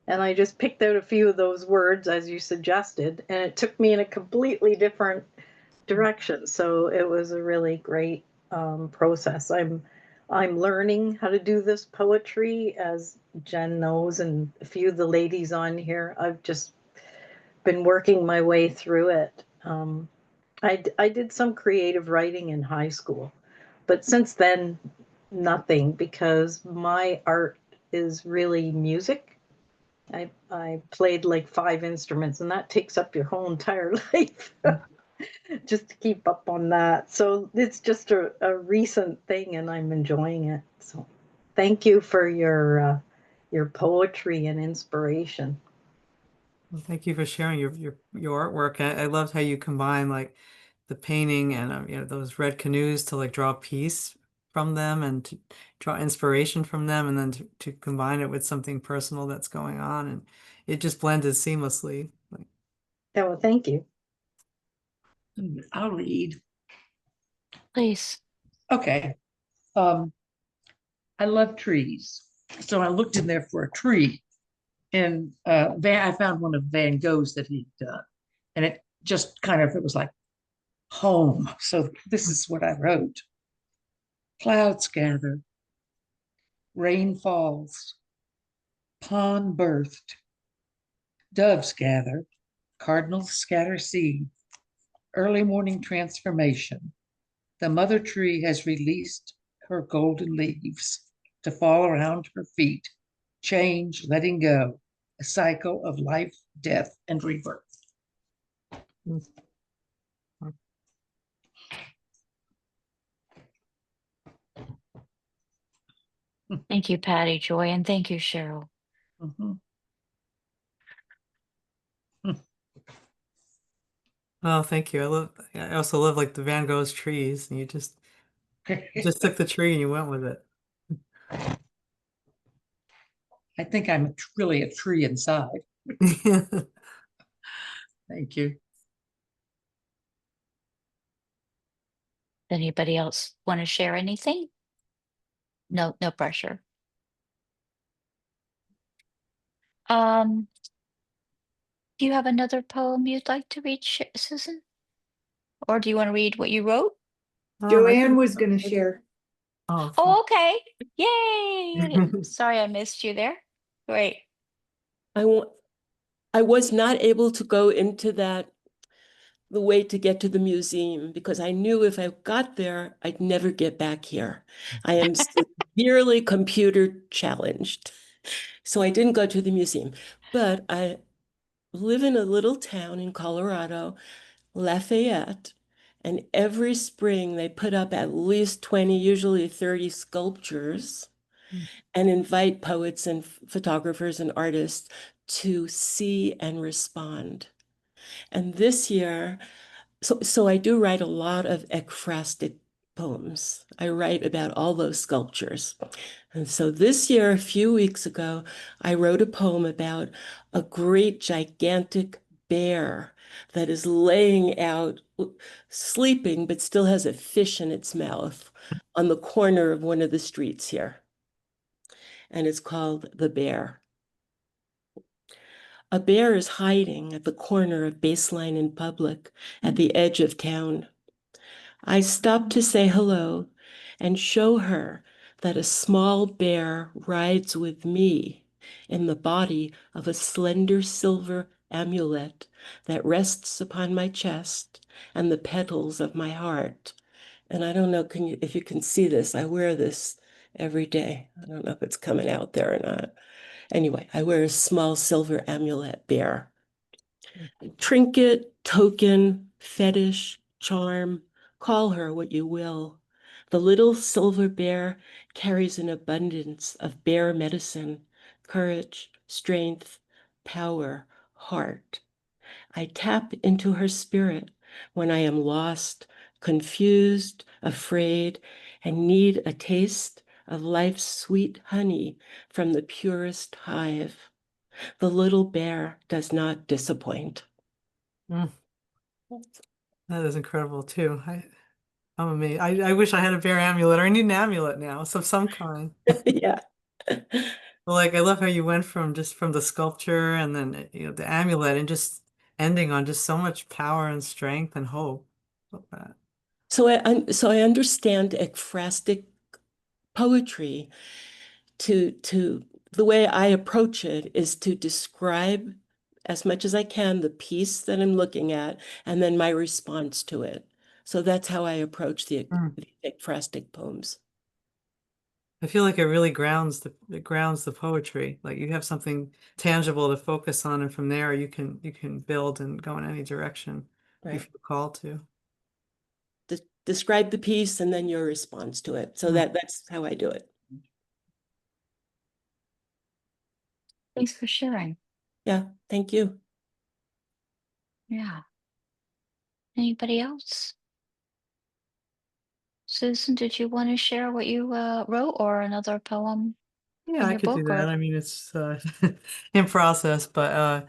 And I just picked out a few of those words as you suggested, and it took me in a completely different direction. So it was a really great process. I'm learning how to do this poetry, as Jen knows, and a few of the ladies on here. I've just been working my way through it. I did some creative writing in high school, but since then, nothing, because my art is really music. I played like 5 instruments, and that takes up your whole entire life just to keep up on that. So it's just a recent thing, and I'm enjoying it. So thank you for your poetry and inspiration. Well, thank you for sharing your artwork. I loved how you combine like the painting and those red canoes to like draw peace from them and to draw inspiration from them, and then to combine it with something personal that's going on, and it just blended seamlessly. Yeah, well, thank you. I'll read. Please. Okay. I love trees. So I looked in there for a tree, and I found one of Van Gogh's that he'd done. And it just it was like home. So this is what I wrote. Clouds gather, rain falls, pond birthed, doves gather, cardinals scatter seed, early morning transformation. The mother tree has released her golden leaves to fall around her feet, change, letting go, a cycle of life, death, and rebirth. Thank you, Patty Joy, and thank you, Cheryl. Oh, thank you. I also love like the Van Gogh's trees, and you just took the tree and you went with it. I think I'm really a tree inside. Thank you. Anybody else want to share anything? No pressure. Do you have another poem you'd like to read, Susan? Or do you want to read what you wrote? Joanne was going to share. Oh, okay. Yay! Sorry, I missed you there. Great. I was not able to go into the way to get to the museum, because I knew if I got there, I'd never get back here. I am severely computer challenged. So I didn't go to the museum, but I live in a little town in Colorado, Lafayette, and every spring they put up at least 20, usually 30 sculptures and invite poets and photographers and artists to see and respond. And this year, so I do write a lot of ekphrastic poems. I write about all those sculptures. And so this year, a few weeks ago, I wrote a poem about a great gigantic bear that is laying out, sleeping, but still has a fish in its mouth on the corner of one of the streets here. And it's called The Bear. A bear is hiding at the corner of Baseline in Public at the edge of town. I stop to say hello and show her that a small bear rides with me in the body of a slender silver amulet that rests upon my chest and the petals of my heart. And I don't know if you can see this. I wear this every day. I don't know if it's coming out there or not. Anyway, I wear a small silver amulet bear. Trinket, token, fetish, charm, call her what you will. The little silver bear carries an abundance of bear medicine, courage, strength, power, heart. I tap into her spirit when I am lost, confused, afraid, and need a taste of life's sweet honey from the purest hive. The little bear does not disappoint. Mm. That is incredible too. I'm amazed. I wish I had a bear amulet, or I need an amulet now, of some kind. Yeah. Well, like I love how you went from the sculpture and then the amulet and just ending on just so much power and strength and hope. Love that. So I understand ekphrastic poetry to the way I approach it is to describe as much as I can the piece that I'm looking at and then my response to it. So that's how I approach the ekphrastic poems. I feel like it really grounds the poetry. Like you have something tangible to focus on, and from there you can build and go in any direction you Right. feel called to. Describe the piece and then your response to it. So that's how I do it. Thanks for sharing. Yeah, thank you. Yeah. Anybody else? Susan, did you want to share what you wrote or another poem Yeah, from I your could do book? that. Or I mean, it's in process, but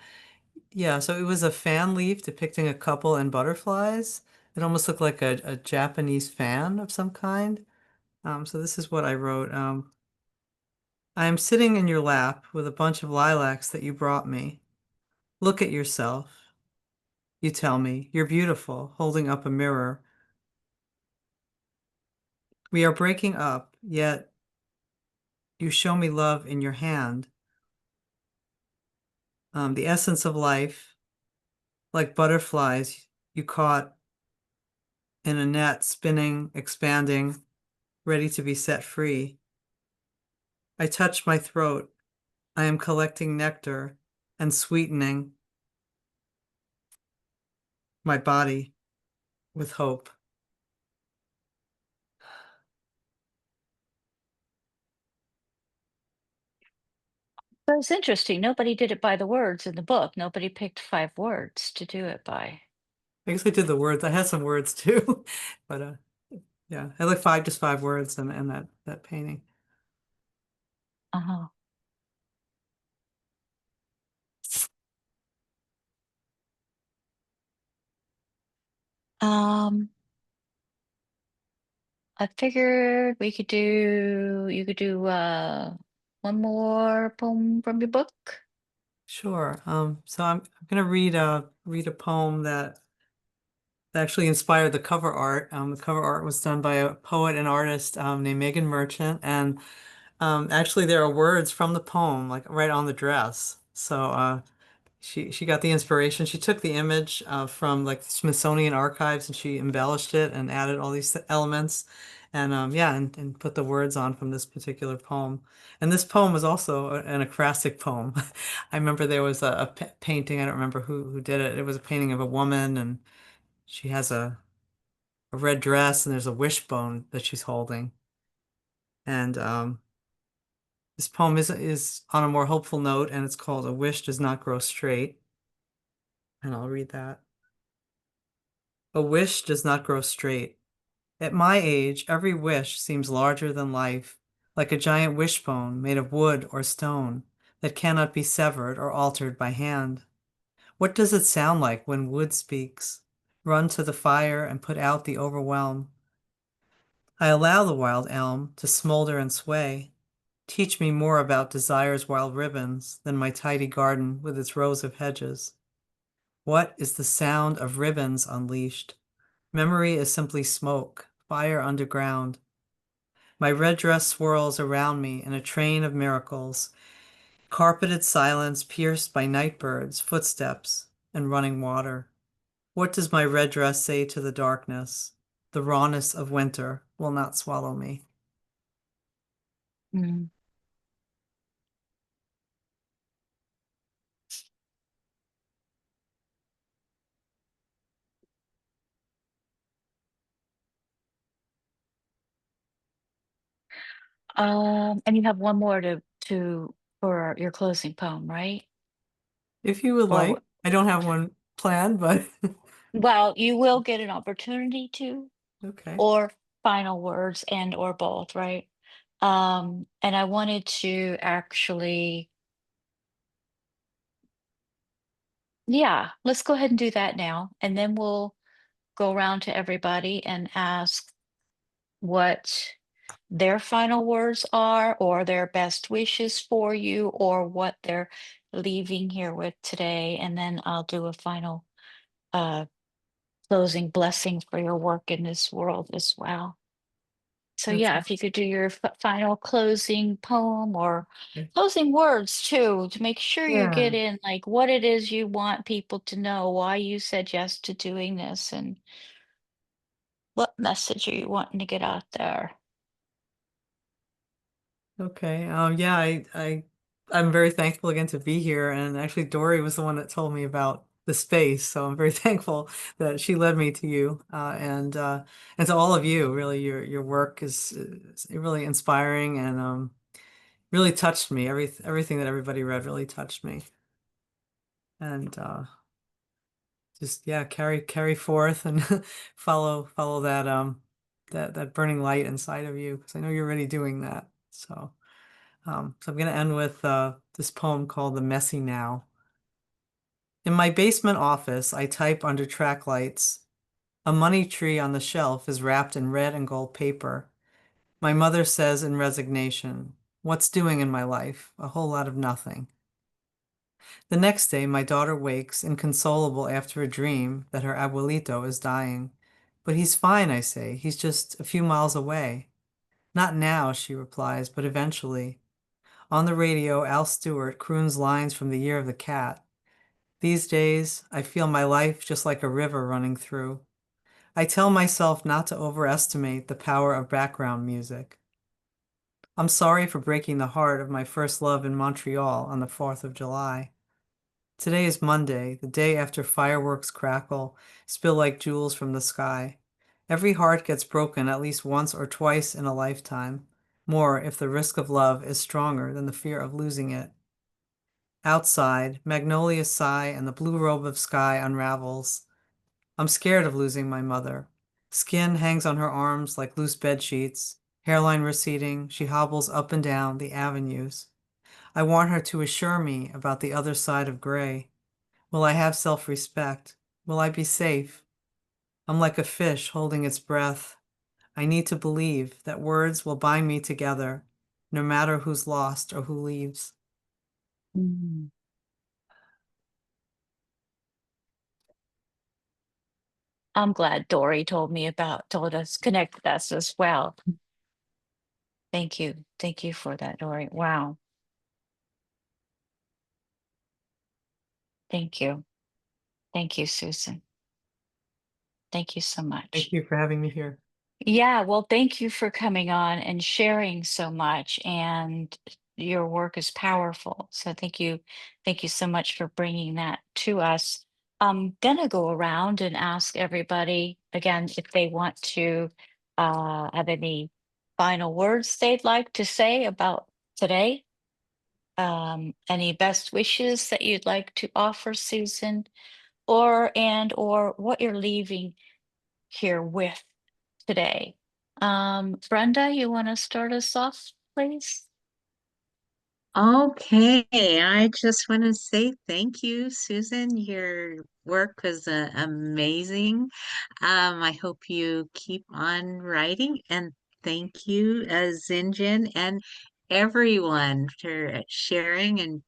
yeah. So it was a fan leaf depicting a couple and butterflies. It almost looked like a Japanese fan of some kind. So this is what I wrote. I am sitting in your lap with a bunch of lilacs that you brought me. Look at yourself. You tell me, you're beautiful, holding up a mirror. We are breaking up, yet you show me love in your hand. The essence of life, like butterflies you caught in a net, spinning, expanding, ready to be set free. I touch my throat. I am collecting nectar and sweetening my body with hope. That's interesting. Nobody did it by the words in the book. Nobody picked 5 words to do it by. I guess I did the words. I had some words too, but yeah, I like just 5 words and that painting. Uh-huh. Um, I figured you could do one more poem from your book. Sure. So I'm gonna read a poem that actually inspired the cover art. The cover art was done by a poet and artist named Megan Merchant, and actually there are words from the poem like right on the dress. So she got the inspiration. She took the image from like the Smithsonian archives and she embellished it and added all these elements, and yeah, and put the words on from this particular poem. And this poem was also an acrostic poem. I remember there was a painting. I don't remember who did it. It was a painting of a woman, and she has a red dress, and there's a wishbone that she's holding. And this poem is on a more hopeful note, and it's called "A Wish Does Not Grow Straight." And I'll read that. A wish does not grow straight. At my age, every wish seems larger than life, like a giant wishbone made of wood or stone that cannot be severed or altered by hand. What does it sound like when wood speaks? Run to the fire and put out the overwhelm. I allow the wild elm to smolder and sway. Teach me more about desire's wild ribbons than my tidy garden with its rows of hedges. What is the sound of ribbons unleashed? Memory is simply smoke, fire underground. My red dress swirls around me in a train of miracles, carpeted silence pierced by night birds, footsteps, and running water. What does my red dress say to the darkness? The rawness of winter will not swallow me. Mm. And you have one more to for your closing poem, right? If you would Or like, I don't have one planned, but Well, you will get an opportunity to, okay. or final words and or both, right? And I wanted to actually, yeah, let's go ahead and do that now. And then we'll go around to everybody and ask what their final words are, or their best wishes for you, or what they're leaving here with today. And then I'll do a final uh, closing blessing for your work in this world as well. So That's yeah, if you could do your final closing poem or okay. closing words too, to make sure you Yeah. get in like what it is you want people to know, why you said yes to doing this, and what message are you wanting to get out there. Okay. Yeah, I'm very thankful again to be here. And actually, Dory was the one that told me about the space, so I'm very thankful that she led me to you. And to all of you, really, your work is really inspiring and really touched me. Everything that everybody read really touched me. And just yeah, carry forth and follow that that burning light inside of you, because I know you're already doing that. So I'm going to end with this poem called The Messy Now. In my basement office, I type under track lights. A money tree on the shelf is wrapped in red and gold paper. My mother says in resignation, "What's doing in my life? A whole lot of nothing." The next day, my daughter wakes, inconsolable after a dream that her abuelito is dying. "But he's fine," I say. "He's just a few miles away." "Not now," she replies, "but eventually." On the radio, Al Stewart croons lines from The Year of the Cat. These days, I feel my life just like a river running through. I tell myself not to overestimate the power of background music. I'm sorry for breaking the heart of my first love in Montreal on the 4th of July. Today is Monday, the day after fireworks crackle, spill like jewels from the sky. Every heart gets broken at least once or twice in a lifetime, more if the risk of love is stronger than the fear of losing it. Outside, magnolias sigh and the blue robe of sky unravels. I'm scared of losing my mother. Skin hangs on her arms like loose bed sheets. Hairline receding, she hobbles up and down the avenues. I want her to assure me about the other side of gray. Will I have self-respect? Will I be safe? I'm like a fish holding its breath. I need to believe that words will bind me together, no matter who's lost or who leaves. Mm. I'm glad Dory told us, connected us as well. Thank you. Thank you for that, Dory. Wow. Thank you. Thank you, Susan. Thank you so Thank much. you for having me here. Yeah, well, thank you for coming on and sharing so much. And your work is powerful. So thank you. Thank you so much for bringing that to us. I'm going to go around and ask everybody again if they want to have any final words they'd like to say about today. Any best wishes that you'd like to offer, Susan, or what you're leaving here with today. Brenda, you want to start us off, please? Okay, I just want to say thank you, Susan. Your work was amazing. I hope you keep on writing, and thank you, Zinjan, and everyone for sharing and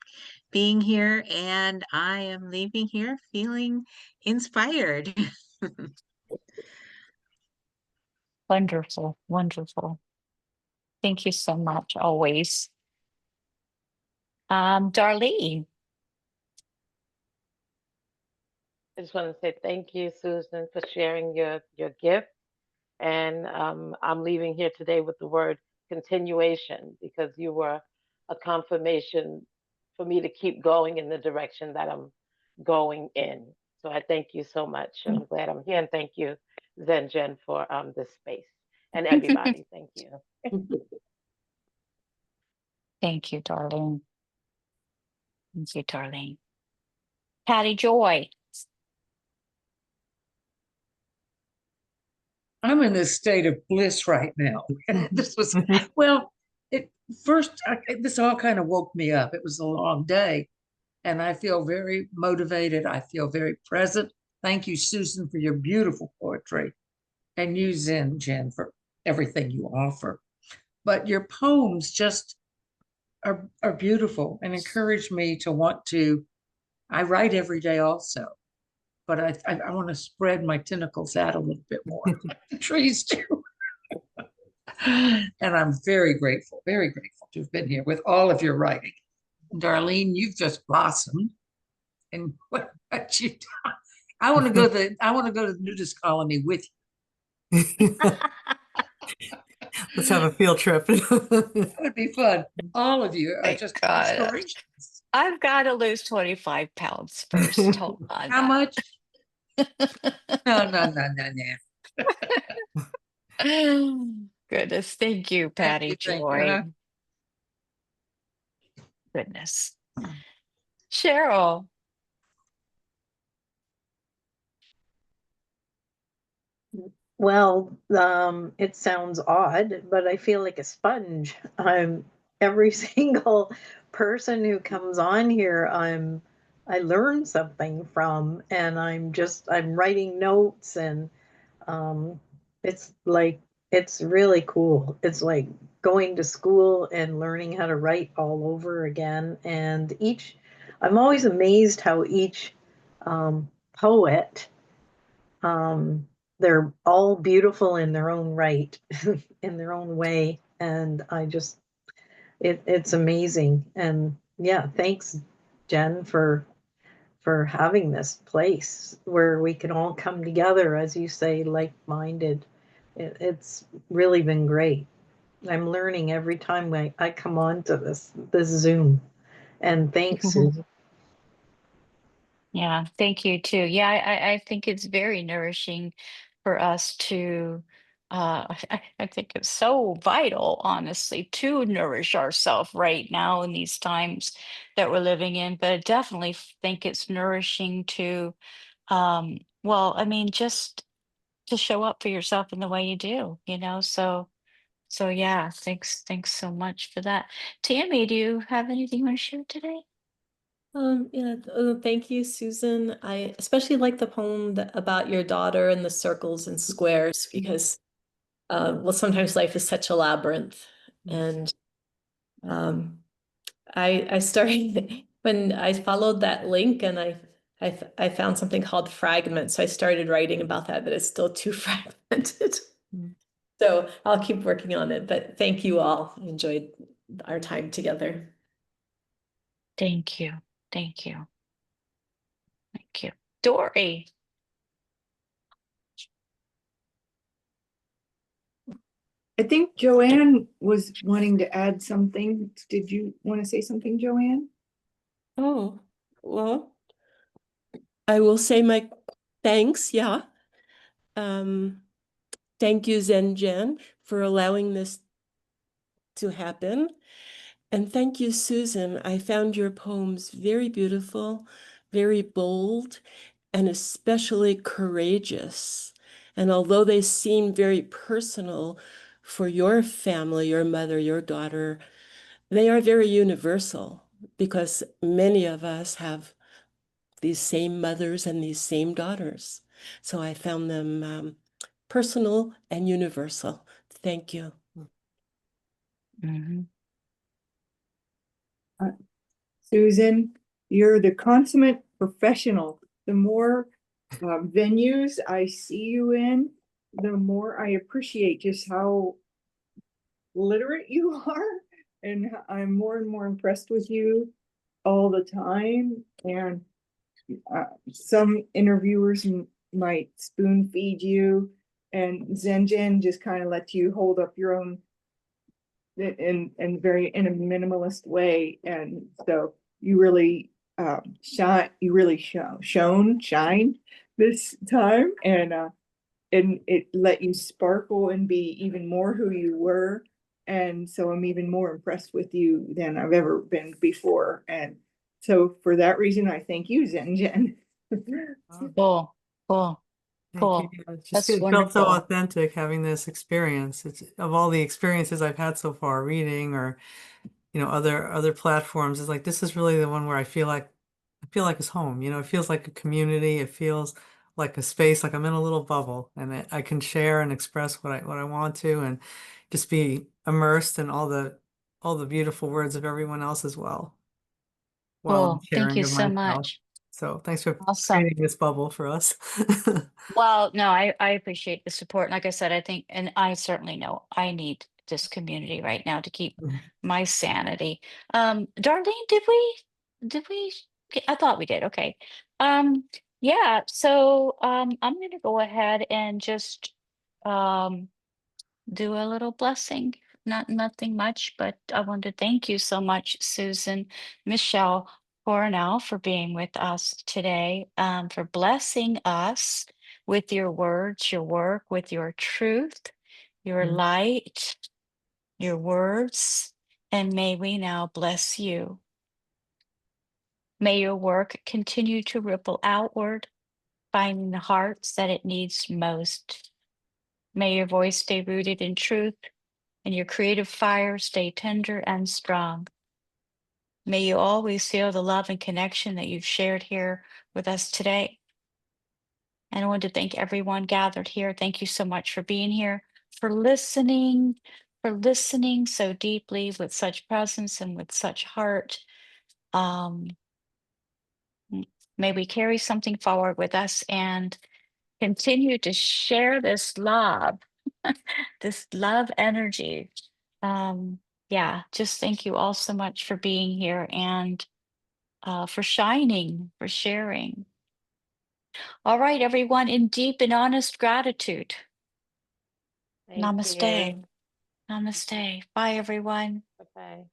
being here. And I am leaving here feeling inspired. Wonderful, wonderful. Thank you so much, always. Darlene. I just want to say thank you, Susan, for sharing your gift. And I'm leaving here today with the word continuation, because you were a confirmation for me to keep going in the direction that I'm going in. So I thank you so much. I'm glad I'm here. And thank you, Zenjen, for this space. And everybody, thank you. Thank you, Darlene. Thank you, Darlene. Patty Joy. I'm in this state of bliss right now. This was, well, it first, this all kind of woke me up. It was a long day, and I feel very motivated. I feel very present. Thank you, Susan, for your beautiful poetry, and you, Jen, for everything you offer. But your poems just are beautiful and encourage me to want to. I write every day also, but I want to spread my tentacles out a little bit more, like the trees do. And I'm very grateful to have been here with all of your writing. Darlene, you've just blossomed. And what you done? I want to go to the nudist colony with you. Let's have a field trip. That would be fun. All of you are My just God. inspirations. I've got to lose 25 pounds first. Hold on. How much? No. Goodness. Thank you, Patty Thank you. Joy. Goodness. Cheryl. Well, it sounds odd, but I feel like a sponge. I'm every single person who comes on here, I learn something from, and I'm writing notes, and it's like it's really cool. It's like going to school and learning how to write all over again. And I'm always amazed how each poet, they're all beautiful in their own right, in their own way. And it's amazing. And yeah, thanks, Jen, for having this place where we can all come together, as you say, like-minded. It's really been great. I'm learning every time I come on to this Zoom. And thanks, Susan. Yeah, thank you too. Yeah, I think it's very nourishing for us to, I think it's so vital, honestly, to nourish ourselves right now in these times that we're living in. But I definitely think it's nourishing to, well, I mean, just to show up for yourself in the way you do, so yeah, thanks so much for that. Tammy, do you have anything you want to share today? Yeah, thank you, Susan. I especially like the poem about your daughter and the circles and squares because, well, sometimes life is such a labyrinth. And I started when I followed that link and I found something called fragments. So I started writing about that, but it's still too fragmented. So I'll keep working on it. But thank you all. I enjoyed our time together. Thank you. Thank you. Thank you. Dory. I think Joanne was wanting to add something. Did you want to say something, Joanne? Oh, well, I will say my thanks. Yeah. Thank you, Zen for allowing this to happen. And thank you, Susan. I found your poems very beautiful, very bold, and especially courageous. And although they seem very personal for your family, your mother, your daughter, they are very universal because many of us have these same mothers and these same daughters. So I found them personal and universal. Thank you. Mm-hmm. Susan, you're the consummate professional. The more venues I see you in, the more I appreciate just how literate you are. And I'm more and more impressed with you all the time. And some interviewers might spoon feed you, and Zenjen just kind of lets you hold up your own in a minimalist way. And so you really shine this time, and it let you sparkle and be even more who you were. And so I'm even more impressed with you than I've ever been before. And so for that reason, I thank you, Zenjen. Cool. Cool. Thank you. Cool. Yeah, That's it felt so wonderful. authentic having this experience. It's of all the experiences I've had so far, reading or other platforms. It's like this is really the one where I feel like it's home. It feels like a community. It feels like a space, like I'm in a little bubble, and I can share and express what I want to, and just be immersed in all the beautiful words of everyone else as well, while I'm Cool. Thank sharing you of so myself. much. So thanks for Awesome. creating this bubble for us. Well, no, I appreciate the support. Like I said, I think, and I certainly know I need this community right now to keep my sanity. Darlene, did we, I thought we did. Okay. Um, yeah, so I'm gonna go ahead and just um do a little blessing. Nothing much, but I want to thank you so much, Susan, Michele, Coronel, for being with us today, for blessing us with your words, your work, with your truth, your light, your words, and may we now bless you. May your work continue to ripple outward, finding the hearts that it needs most. May your voice stay rooted in truth and your creative fire stay tender and strong. May you always feel the love and connection that you've shared here with us today. And I want to thank everyone gathered here. Thank you so much for being here, for listening so deeply with such presence and with such heart. Um, may we carry something forward with us and continue to share this love, this love energy. Yeah, just thank you all so much for being here and for shining, for sharing. All right, everyone, in deep and honest gratitude. Thank you. Namaste. Namaste. Bye, everyone. Bye-bye.